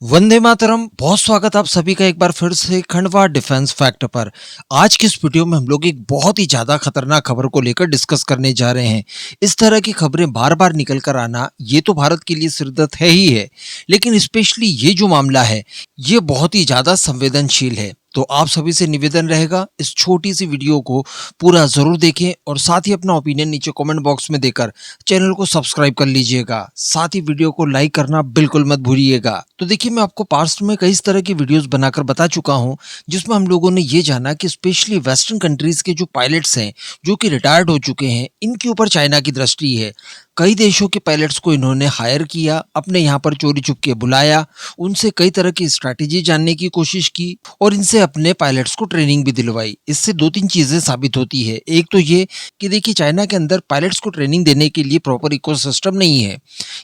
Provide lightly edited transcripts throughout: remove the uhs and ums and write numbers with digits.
वंदे मातरम। बहुत स्वागत आप सभी का एक बार फिर से खंडवा डिफेंस फैक्ट पर। आज की इस वीडियो में हम लोग एक बहुत ही ज्यादा खतरनाक खबर को लेकर डिस्कस करने जा रहे हैं। इस तरह की खबरें बार बार निकल कर आना ये तो भारत के लिए सिरदर्द है ही है, लेकिन स्पेशली ये जो मामला है ये बहुत ही ज्यादा संवेदनशील है। तो आप सभी से निवेदन रहेगा इस छोटी सी वीडियो को पूरा जरूर देखें और साथ ही अपना ओपिनियन नीचे कमेंट बॉक्स में देकर चैनल को सब्सक्राइब कर लीजिएगा। साथ ही वीडियो को लाइक करना बिल्कुल मत भूलिएगा। तो देखिए, मैं आपको पास्ट में कई इस तरह की वीडियोस बनाकर बता चुका हूं जिसमें हम लोगों ने ये जाना कि स्पेशली वेस्टर्न कंट्रीज के जो पायलट्स हैं जो कि रिटायर्ड हो चुके हैं, इनके ऊपर चाइना की दृष्टि है। कई देशों के पायलट्स को इन्होंने हायर किया, अपने यहाँ पर चोरी छुपके बुलाया, उनसे कई तरह की स्ट्रैटेजी जानने की कोशिश की और इनसे अपने पायलट्स को ट्रेनिंग भी दिलवाई। इससे दो तीन चीजें साबित होती है। एक तो ये कि देखिए, चाइना के अंदर पायलट्स को ट्रेनिंग देने के लिए प्रॉपर इकोसिस्टम नहीं है।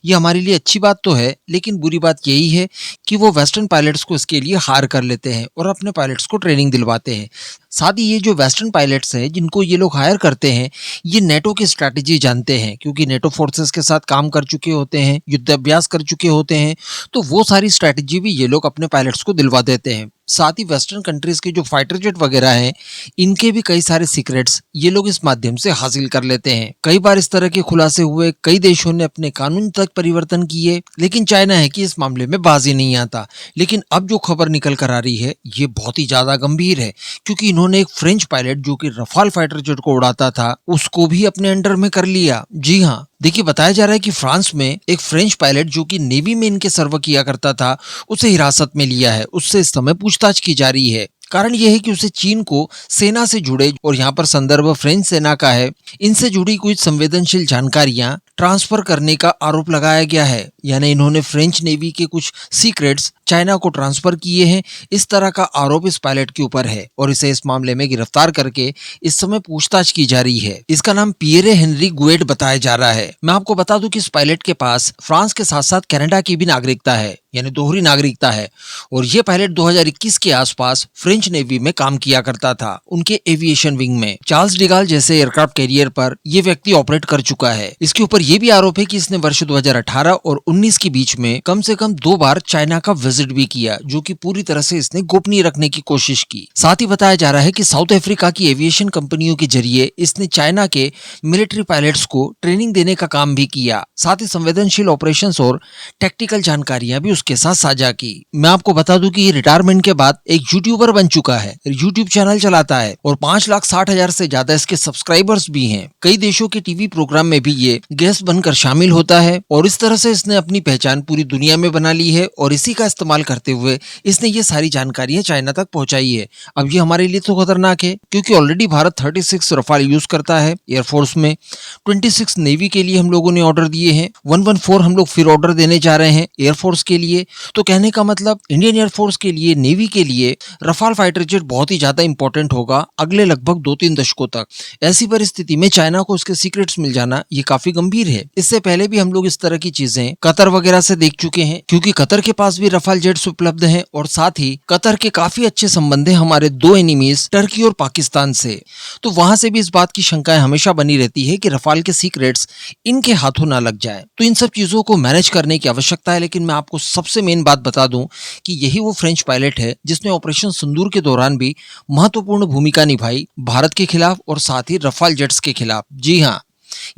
ये हमारे लिए अच्छी बात तो है, लेकिन बुरी बात यही है कि वो वेस्टर्न पायलट्स को इसके लिए हायर कर लेते हैं और अपने पायलट्स को ट्रेनिंग दिलवाते हैं। साथ ही ये जो वेस्टर्न पायलट्स हैं जिनको ये लोग हायर करते हैं, ये नेटो की स्ट्रैटेजी जानते हैं, क्योंकि नेटो फोर्सेस के साथ काम कर चुके होते हैं, युद्ध अभ्यास कर चुके होते हैं। तो वो सारी स्ट्रैटेजी भी ये लोग अपने पायलट्स को दिलवा देते हैं। साथ ही वेस्टर्न कंट्रीज के जो फाइटर जेट वगैरह हैं, इनके भी कई सारे सीक्रेट्स ये लोग इस माध्यम से हासिल कर लेते हैं। कई बार इस तरह के खुलासे हुए, कई देशों ने अपने कानून तक परिवर्तन किए, लेकिन चाइना है कि इस मामले में बाजी नहीं आता। लेकिन अब जो खबर निकल कर आ रही है ये बहुत ही ज्यादा गंभीर है, क्योंकि इन्होंने एक फ्रेंच पायलट जो कि रफाल फाइटर जेट को उड़ाता था, उसको भी अपने अंडर में कर लिया। जी हाँ, देखिए, बताया जा रहा है कि फ्रांस में एक फ्रेंच पायलट जो कि नेवी में इनके सर्व किया करता था, उसे हिरासत में लिया है। उससे इस समय पूछताछ की जा रही है। कारण यह है कि उसे चीन को सेना से जुड़े, और यहाँ पर संदर्भ फ्रेंच सेना का है, इनसे जुड़ी कुछ संवेदनशील जानकारियां ट्रांसफर करने का आरोप लगाया गया है। यानी इन्होंने फ्रेंच नेवी के कुछ सीक्रेट्स चाइना को ट्रांसफर किए हैं। इस तरह का आरोप इस पायलट के ऊपर है और इसे इस मामले में गिरफ्तार करके इस समय पूछताछ की जा रही है। इसका नाम पियरे हेनरी गुएट बताया जा रहा है। मैं आपको बता दूं कि इस पायलट के पास फ्रांस के साथ साथ कनाडा की भी नागरिकता है, यानी दोहरी नागरिकता है। और ये पायलट 2021 के आसपास फ्रेंच नेवी में काम किया करता था, उनके एविएशन विंग में। चार्ल्स डिगाल जैसे एयरक्राफ्ट कैरियर पर ये व्यक्ति ऑपरेट कर चुका है। इसके ऊपर यह भी आरोप है कि इसने वर्ष 2018 और 19 के बीच में कम से कम 2 बार चाइना का विजिट भी किया, जो कि पूरी तरह से इसने गोपनीय रखने की कोशिश की। साथ ही बताया जा रहा है कि साउथ अफ्रीका की एविएशन कंपनियों के जरिए इसने चाइना के मिलिट्री पायलट्स को ट्रेनिंग देने का काम भी किया। साथ ही संवेदनशील ऑपरेशंस और टेक्निकल जानकारियां भी उसके साथ साझा की। मैं आपको बता दूं कि ये रिटायरमेंट के बाद एक यूट्यूबर बन चुका है, यूट्यूब चैनल चलाता है और 5,60,000 से ज्यादा इसके सब्सक्राइबर्स भी हैं। कई देशों के टीवी प्रोग्राम में भी ये गेस्ट बनकर शामिल होता है और इस तरह से इसने अपनी पहचान पूरी दुनिया में बना ली है और इसी का इस्तेमाल करते हुए इसने ये सारी जानकारियां चाइना तक पहुंचाई है। अब ये हमारे लिए तो खतरनाक है, क्योंकि ऑलरेडी भारत 36 रफाल यूज करता है एयरफोर्स में, 26 नेवी के लिए हम लोगों ने ऑर्डर दिए हैं, 114 हम लोग फिर ऑर्डर देने जा रहे हैं एयरफोर्स के लिए। तो कहने का मतलब इंडियन एयरफोर्स के लिए, नेवी के लिए रफाल फाइटर जेट बहुत ही ज्यादा इंपॉर्टेंट होगा अगले लगभग 2-3 दशकों तक। ऐसी परिस्थिति में चाइना को इसके सीक्रेट्स मिल जाना ये काफी गंभीर है। इससे पहले भी हम लोग इस तरह की चीजें कतर वगैरह से देख चुके हैं, क्योंकि कतर के पास भी रफाल जेट्स उपलब्ध हैं और साथ ही कतर के काफी अच्छे संबंध हैं हमारे दो एनिमीज टर्की और पाकिस्तान से। तो वहां से भी इस बात की शंकाएं हमेशा बनी रहती है कि रफाल के सीक्रेट्स इनके हाथों ना लग जाए। तो इन सब चीजों को मैनेज करने की आवश्यकता है। लेकिन मैं आपको सबसे मेन बात बता दूं कि यही वो फ्रेंच पायलट है जिसने ऑपरेशन सिंदूर के दौरान भी महत्वपूर्ण भूमिका निभाई भारत के खिलाफ और साथ ही रफाल जेट्स के खिलाफ। जी हाँ,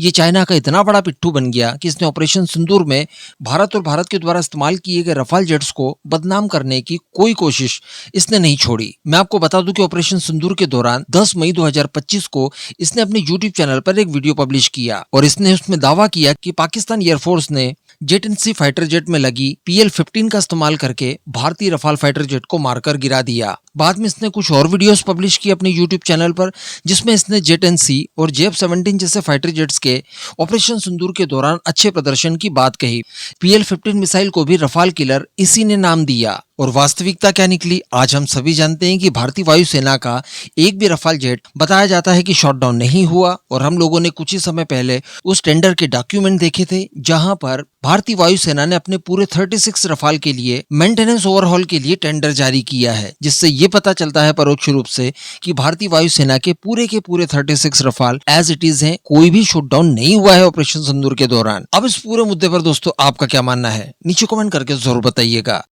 ये चाइना का इतना बड़ा पिट्ठू बन गया कि इसने ऑपरेशन सिंदूर में भारत और भारत के द्वारा इस्तेमाल किए गए रफाल जेट्स को बदनाम करने की कोई कोशिश इसने नहीं छोड़ी। मैं आपको बता दूं कि ऑपरेशन सिंदूर के दौरान 10 मई 2025 को इसने अपने यूट्यूब चैनल पर एक वीडियो पब्लिश किया और इसने उसमें दावा किया कि पाकिस्तान एयरफोर्स ने jet and C fighter jet में लगी PL-15 का इस्तेमाल करके भारतीय रफाल फाइटर जेट को मारकर गिरा दिया। बाद में इसने कुछ और वीडियोस पब्लिश की अपने यूट्यूब चैनल पर, जिसमें इसने जेट एंड सी और JF-17 जैसे फाइटर जेट्स के ऑपरेशन सिंदूर के दौरान अच्छे प्रदर्शन की बात कही। PL-15 मिसाइल को भी रफाल किलर इसी ने नाम दिया। और वास्तविकता क्या निकली आज हम सभी जानते हैं कि भारतीय वायुसेना का एक भी रफाल जेट बताया जाता है कि शॉट डाउन नहीं हुआ। और हम लोगों ने कुछ ही समय पहले उस टेंडर के डॉक्यूमेंट देखे थे, जहां पर भारतीय वायुसेना ने अपने पूरे 36 रफाल के लिए मेंटेनेंस ओवरहॉल के लिए टेंडर जारी किया है, जिससे ये पता चलता है परोक्ष रूप से कि भारतीय वायुसेना के पूरे 36 रफाल एज इट इज हैं, कोई भी शूट डाउन नहीं हुआ है ऑपरेशन सिंदूर के दौरान। अब इस पूरे मुद्दे पर दोस्तों आपका क्या मानना है, नीचे कमेंट करके जरूर बताइएगा।